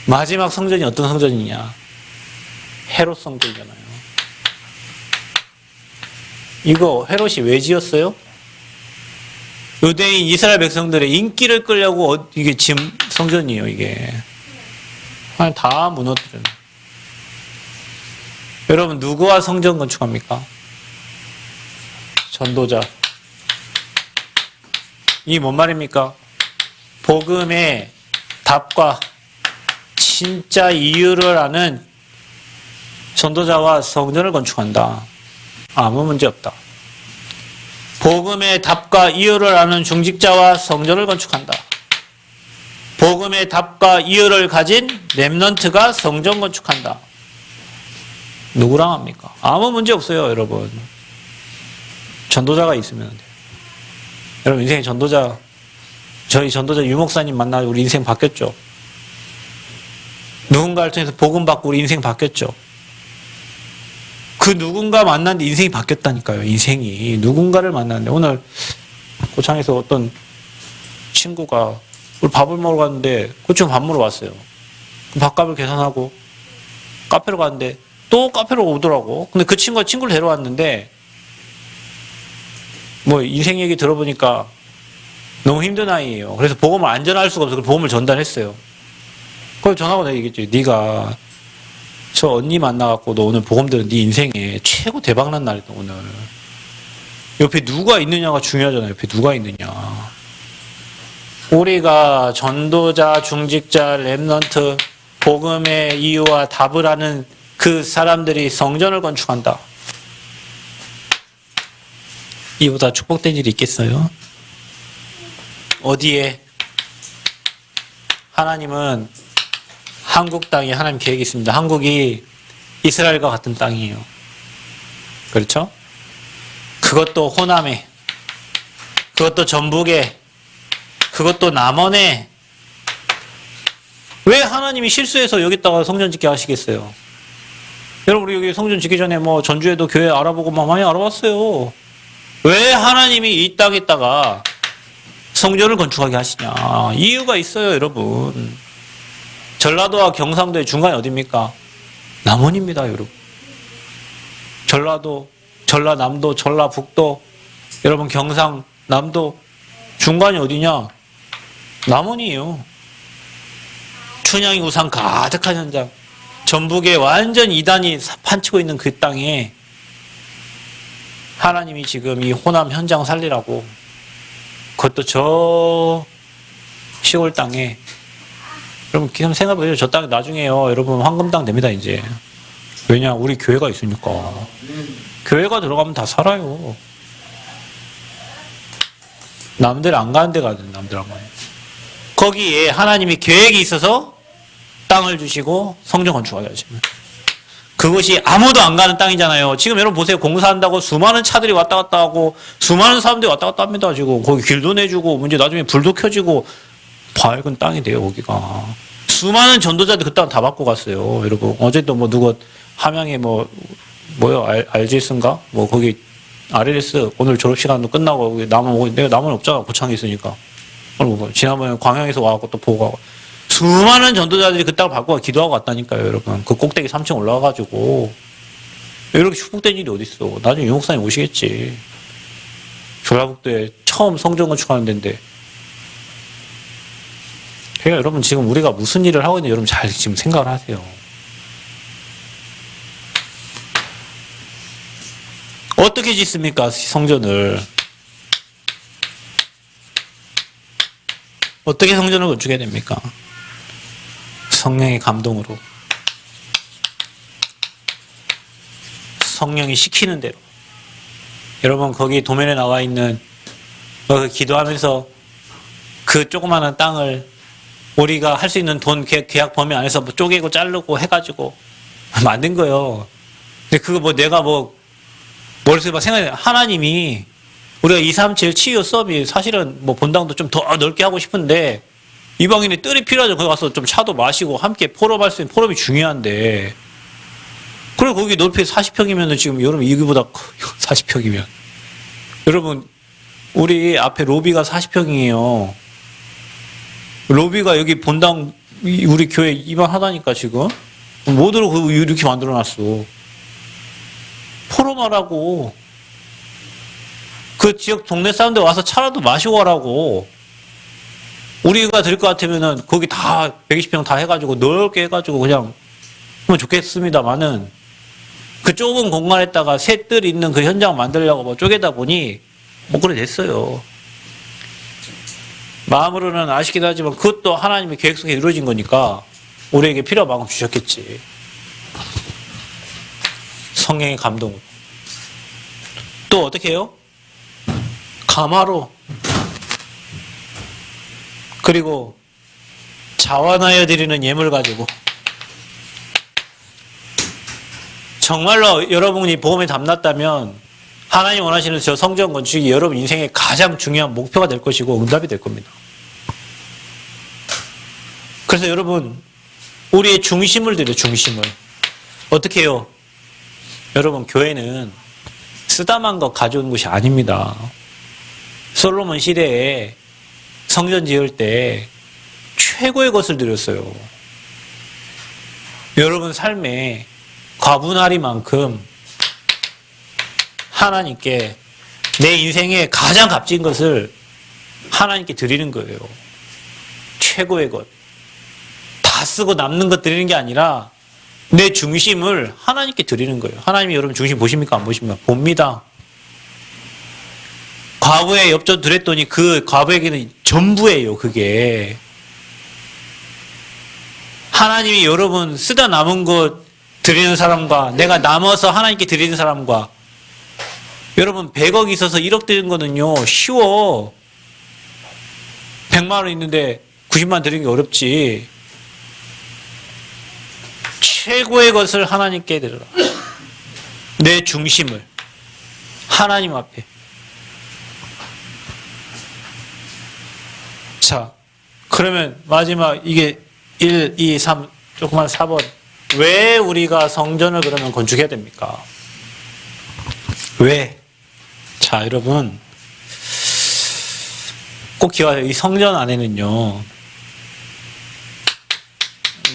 마지막 성전이 어떤 성전이냐? 헤롯 성전이잖아요. 이거 헤롯이 왜 지었어요? 유대인 이스라엘 백성들의 인기를 끌려고 이게 지은 성전이에요, 이게. 아니, 다 무너뜨려요. 여러분, 누구와 성전 건축합니까? 전도자. 이게 뭔 말입니까? 복음의 답과 진짜 이유를 아는 전도자와 성전을 건축한다. 아무 문제 없다. 복음의 답과 이유를 아는 중직자와 성전을 건축한다. 복음의 답과 이유를 가진 렘넌트가 성전 건축한다. 누구랑 합니까? 아무 문제 없어요, 여러분. 전도자가 있으면 돼요. 여러분, 인생의 전도자, 저희 전도자 유목사님 만나서 우리 인생 바뀌었죠. 누군가를 통해서 복음 받고 우리 인생 바뀌었죠. 그 누군가 만났는데 인생이 바뀌었다니까요. 인생이. 누군가를 만났는데. 오늘 고창에서 어떤 친구가 우리 밥을 먹으러 갔는데 고창 밥 먹으러 왔어요. 밥값을 계산하고 카페로 갔는데 또 카페로 오더라고. 근데 그 친구가 친구를 데려왔는데 뭐 인생 얘기 들어보니까 너무 힘든 아이예요. 그래서 복음을 안 전할 수가 없어서 복음을 전달했어요. 그래서 전화하고 내가 얘기했죠. 네가 저 언니 만나갖고 너 오늘 복음 들은 네 인생에 최고 대박난 날이다 오늘. 옆에 누가 있느냐가 중요하잖아요. 옆에 누가 있느냐. 우리가 전도자, 중직자, 렘넌트, 복음의 이유와 답을 아는 그 사람들이 성전을 건축한다. 이보다 축복된 일이 있겠어요? 어디에? 하나님은 한국 땅에 하나님 계획이 있습니다. 한국이 이스라엘과 같은 땅이에요. 그렇죠? 그것도 호남에, 그것도 전북에, 그것도 남원에. 왜 하나님이 실수해서 여기다가 성전 짓게 하시겠어요? 여러분, 우리 여기 성전 짓기 전에 뭐 전주에도 교회 알아보고 막 많이 알아봤어요. 왜 하나님이 이 땅에다가 성전을 건축하게 하시냐? 이유가 있어요, 여러분. 전라도와 경상도의 중간이 어디입니까? 남원입니다, 여러분. 전라도, 전라남도, 전라북도, 여러분 경상남도 중간이 어디냐? 남원이에요. 춘향이 우상 가득한 현장. 전북에 완전 이단이 판치고 있는 그 땅에 하나님이 지금 이 호남 현장 살리라고, 그것도 저 시골 땅에. 여러분, 그냥 생각해보세요. 저 땅에 나중에요, 여러분 황금땅 됩니다, 이제. 왜냐? 우리 교회가 있으니까. 교회가 들어가면 다 살아요. 남들 안 가는 데 가든 남들 안 가요. 거기에 하나님이 계획이 있어서 땅을 주시고 성전 건축하게 하시면. 그것이 아무도 안 가는 땅이잖아요. 지금 여러분 보세요. 공사한다고 수많은 차들이 왔다 갔다 하고 수많은 사람들이 왔다 갔다 합니다. 지금 거기 길도 내주고 문제 나중에 불도 켜지고 밝은 땅이 돼요. 거기가. 수많은 전도자들 그 땅 다 받고 갔어요. 여러분 어제도 뭐 누가 함양에 뭐요 RGS인가 뭐 거기 RLS 오늘 졸업 시간도 끝나고 남은 내가 남은 없잖아. 고창에 있으니까. 지난번에 광양에서 와갖고 또 보고 가고. 수많은 전도자들이 그 땅을 받고 기도하고 왔다니까요, 여러분. 그 꼭대기 3층 올라가가지고. 이렇게 축복된 일이 어딨어. 나중에 유목사님 오시겠지. 전라북도에 처음 성전 건축하는 데인데. 그러니까 여러분 지금 우리가 무슨 일을 하고 있는지 여러분 잘 지금 생각을 하세요. 어떻게 짓습니까, 성전을? 어떻게 성전을 건축해야 됩니까? 성령의 감동으로. 성령이 시키는 대로. 여러분 거기 도면에 나와 있는 기도하면서 그 조그마한 땅을 우리가 할 수 있는 돈 계약 범위 안에서 뭐 쪼개고 자르고 해가지고 만든 거예요. 근데 그거 뭐 내가 뭐 머릿속에 막 생각해. 하나님이 우리가 237 치유 수업이 사실은 뭐 본당도 좀 더 넓게 하고 싶은데 이방인의 뜰이 필요하죠. 거기 가서 좀 차도 마시고 함께 포럼할 수 있는 포럼이 중요한데 그래 거기 높이 40평이면은 지금 여러분 여기보다 40평이면 여러분 우리 앞에 로비가 40평이에요. 로비가 여기 본당 우리 교회 이만하다니까 지금 뭐들어 이렇게 만들어놨어. 포럼하라고. 그 지역 동네 사람들 와서 차라도 마시고 가라고. 우리가 될 것 같으면은 거기 다 120평 다 해가지고 넓게 해가지고 그냥 하면 좋겠습니다만은 그 좁은 공간에다가 새 뜰 있는 그 현장 만들려고 뭐 쪼개다 보니 뭐 그래 됐어요. 마음으로는 아쉽긴 하지만 그것도 하나님의 계획 속에 이루어진 거니까 우리에게 필요한 만큼 주셨겠지. 성령의 감동으로. 또 어떻게 해요? 감화로. 그리고 자원하여 드리는 예물 가지고. 정말로 여러분이 복음에 담났다면 하나님 원하시는 저 성전 건축이 여러분 인생의 가장 중요한 목표가 될 것이고 응답이 될 겁니다. 그래서 여러분 우리의 중심을 드려 중심을. 어떻게 해요? 여러분 교회는 쓰다만 것 가져온 곳이 아닙니다. 솔로몬 시대에 성전 지을 때 최고의 것을 드렸어요. 여러분 삶에 과분하리만큼 하나님께 내 인생의 가장 값진 것을 하나님께 드리는 거예요. 최고의 것. 다 쓰고 남는 것 드리는 게 아니라 내 중심을 하나님께 드리는 거예요. 하나님이 여러분 중심 보십니까? 안 보십니까? 봅니다. 과부에 엽전 드렸더니 그 과부에게는 전부예요. 그게. 하나님이 여러분 쓰다 남은 것 드리는 사람과 내가 남아서 하나님께 드리는 사람과 여러분 100억 있어서 1억 드리는 거는요 쉬워. 100만 원 있는데 90만 드리는 게 어렵지. 최고의 것을 하나님께 드려라. 내 중심을 하나님 앞에. 자, 그러면 마지막 이게 1, 2, 3 조그만 4번. 왜 우리가 성전을 그러면 건축해야 됩니까? 왜? 자, 여러분 꼭 기억하세요. 이 성전 안에는요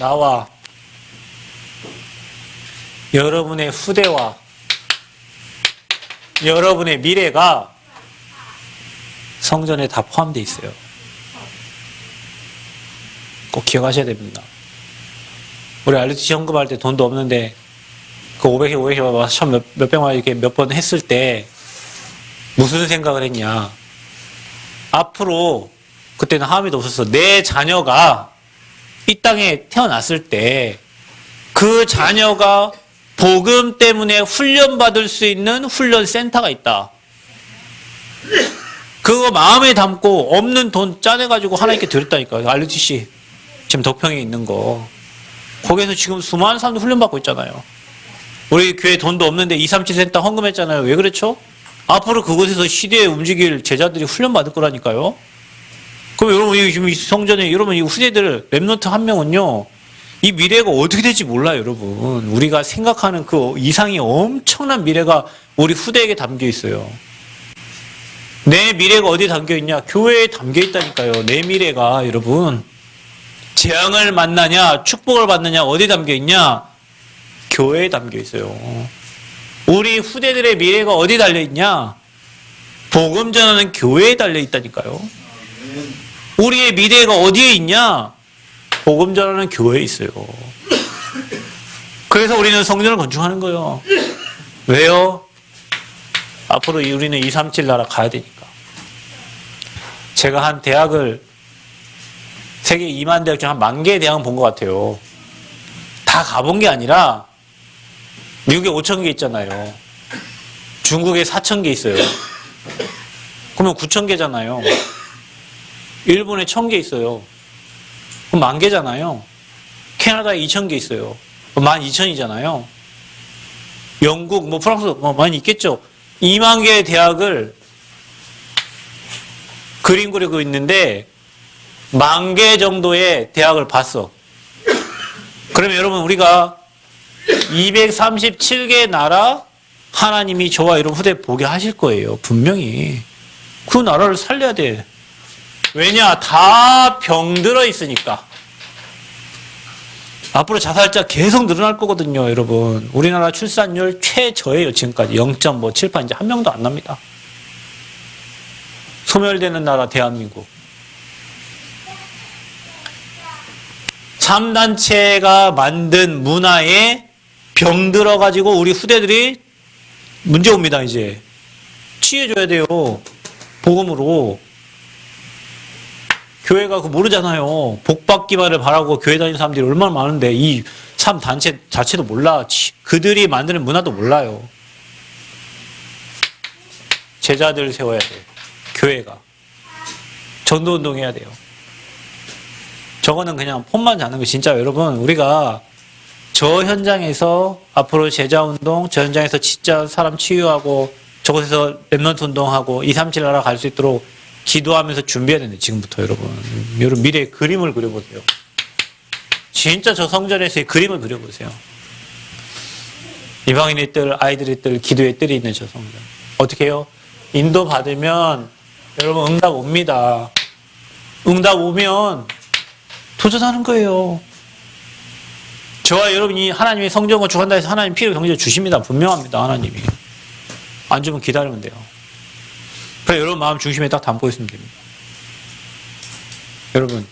나와 여러분의 후대와 여러분의 미래가 성전에 다 포함되어 있어요. 꼭 기억하셔야 됩니다. 우리 RUTC 헌금할 때 돈도 없는데 그 500에 몇백만 원 이렇게 몇 번 했을 때 무슨 생각을 했냐. 앞으로 그때는 하함이도 없었어. 내 자녀가 이 땅에 태어났을 때 그 자녀가 복음 때문에 훈련받을 수 있는 훈련센터가 있다. 그거 마음에 담고 없는 돈 짜내가지고 하나님께 드렸다니까요. RUTC 지금 덕평에 있는 거. 거기에서 지금 수많은 사람들 훈련받고 있잖아요. 우리 교회 돈도 없는데 237 센터 헌금했잖아요. 왜 그렇죠? 앞으로 그곳에서 시대에 움직일 제자들이 훈련받을 거라니까요. 그럼 여러분 지금 이 성전에 여러분 이 후대들 랩노트 한 명은요. 이 미래가 어떻게 될지 몰라요, 여러분. 우리가 생각하는 그 이상의 엄청난 미래가 우리 후대에게 담겨 있어요. 내 미래가 어디에 담겨 있냐? 교회에 담겨 있다니까요. 내 미래가 여러분. 재앙을 만나냐, 축복을 받느냐, 어디에 담겨 있냐? 교회에 담겨 있어요. 우리 후대들의 미래가 어디에 달려 있냐? 복음 전하는 교회에 달려 있다니까요. 우리의 미래가 어디에 있냐? 복음 전하는 교회에 있어요. 그래서 우리는 성전을 건축하는 거예요. 왜요? 앞으로 우리는 237 나라 가야 되니까. 제가 한 대학을 세계 2만 대학 중 한 10,000개의 대학은 본 것 같아요. 다 가본 게 아니라 미국에 5,000개 있잖아요. 중국에 4,000개 있어요. 그러면 9,000개잖아요. 일본에 1,000개 있어요. 그럼 10,000개잖아요. 캐나다에 2,000개 있어요. 그럼 12,000이잖아요. 영국, 프랑스 많이 있겠죠. 2만 개의 대학을 그림 그리고 있는데 10,000개 정도의 대학을 봤어. 그러면 여러분 우리가 237개 나라 하나님이 저와 여러분 후대 보게 하실 거예요. 분명히. 그 나라를 살려야 돼. 왜냐? 다 병들어 있으니까. 앞으로 자살자 계속 늘어날 거거든요, 여러분. 우리나라 출산율 최저예요, 지금까지. 0.78, 이제 한 명도 안 납니다. 소멸되는 나라, 대한민국. 3단체가 만든 문화에 병들어가지고 우리 후대들이 문제 옵니다, 이제. 취해줘야 돼요. 복음으로. 교회가 그거 모르잖아요. 복 받기만을 바라고 교회 다니는 사람들이 얼마나 많은데 이 3단체 자체도 몰라. 그들이 만드는 문화도 몰라요. 제자들 세워야 돼요. 교회가. 전도운동 해야 돼요. 저거는 그냥 폰만 자는 거 진짜 여러분 우리가 저 현장에서 앞으로 제자운동, 저 현장에서 진짜 사람 치유하고 저곳에서 랩런트 운동하고 237 나라 갈 수 있도록 기도하면서 준비해야 되는데 지금부터 여러분 미래의 그림을 그려보세요. 진짜 저 성전에서의 그림을 그려보세요. 이방인의 뜰, 아이들의 뜰, 기도의 뜰이 있는 저 성전. 어떻게 해요? 인도 받으면 여러분 응답 옵니다. 응답 오면 도전하는 거예요. 저와 여러분이 하나님의 성전 건축한다 해서 하나님 필요 경제 주십니다. 분명합니다. 하나님이. 안 주면 기다리면 돼요. 그래 여러분 마음 중심에 딱 담고 있으면 됩니다. 여러분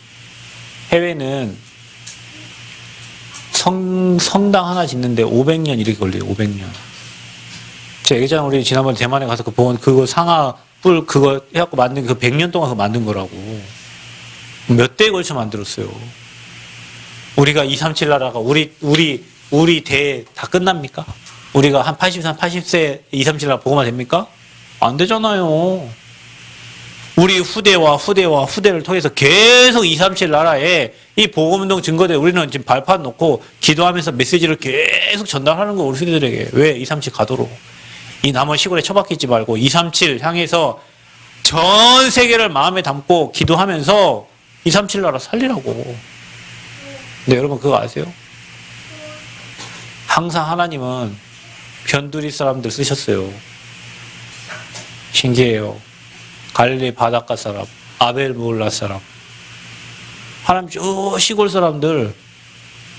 해외는 성당 하나 짓는데 500년 이렇게 걸려요. 500년. 제가 얘기했잖아요. 우리 지난번에 대만에 가서 그 보건 그거 상하 뿔 그거 해갖고 만든 그 100년 동안 그거 만든 거라고. 몇 대에 걸쳐 만들었어요. 우리가 237 나라가 우리 대 다 끝납니까? 우리가 한 80세 237 나라 보고만 됩니까? 안 되잖아요. 우리 후대를 통해서 계속 237 나라에 이 복음운동 증거대 우리는 지금 발판 놓고 기도하면서 메시지를 계속 전달하는 거 우리 후대들에게. 왜 237 가도록. 이 남은 시골에 처박히지 말고 237 향해서 전 세계를 마음에 담고 기도하면서 237 나라 살리라고. 근데 여러분 그거 아세요? 항상 하나님은 변두리 사람들 쓰셨어요. 신기해요. 갈릴리 바닷가 사람, 아벨 무올라 사람. 하나님 저 시골 사람들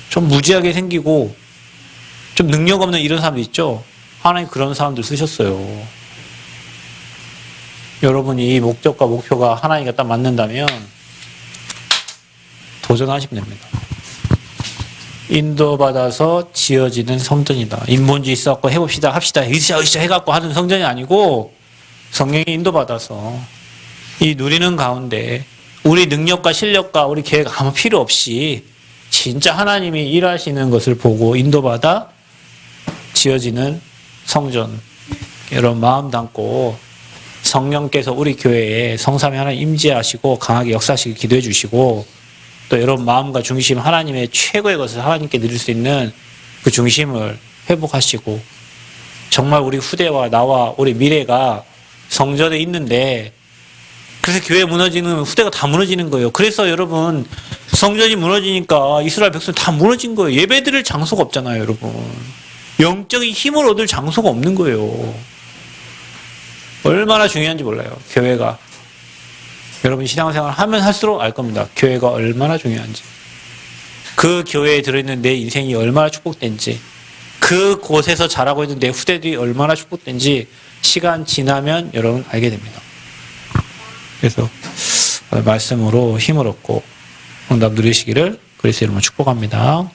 좀 무지하게 생기고 좀 능력 없는 이런 사람들 있죠? 하나님 그런 사람들 쓰셨어요. 여러분이 이 목적과 목표가 하나님과 딱 맞는다면 도전하시면 됩니다. 인도받아서 지어지는 성전이다. 인본주의 있어갖고 해봅시다, 합시다, 으쌰으쌰 해갖고 하는 성전이 아니고 성령이 인도받아서 이 누리는 가운데 우리 능력과 실력과 우리 계획 아무 필요 없이 진짜 하나님이 일하시는 것을 보고 인도받아 지어지는 성전. 여러분 마음 담고 성령께서 우리 교회에 성삼위 하나님 임재하시고 강하게 역사하시기 기도해 주시고 또 여러분 마음과 중심 하나님의 최고의 것을 하나님께 드릴 수 있는 그 중심을 회복하시고 정말 우리 후대와 나와 우리 미래가 성전에 있는데 그래서 교회 무너지는 후대가 다 무너지는 거예요. 그래서 여러분 성전이 무너지니까 이스라엘 백성 다 무너진 거예요. 예배 드릴 장소가 없잖아요, 여러분. 영적인 힘을 얻을 장소가 없는 거예요. 얼마나 중요한지 몰라요, 교회가. 여러분 신앙생활 하면 할수록 알 겁니다. 교회가 얼마나 중요한지. 그 교회에 들어있는 내 인생이 얼마나 축복된지. 그 곳에서 자라고 있는 내 후대들이 얼마나 축복된지 시간 지나면 여러분 알게 됩니다. 그래서 말씀으로 힘을 얻고 응답 누리시기를 그리스도 이름으로 축복합니다.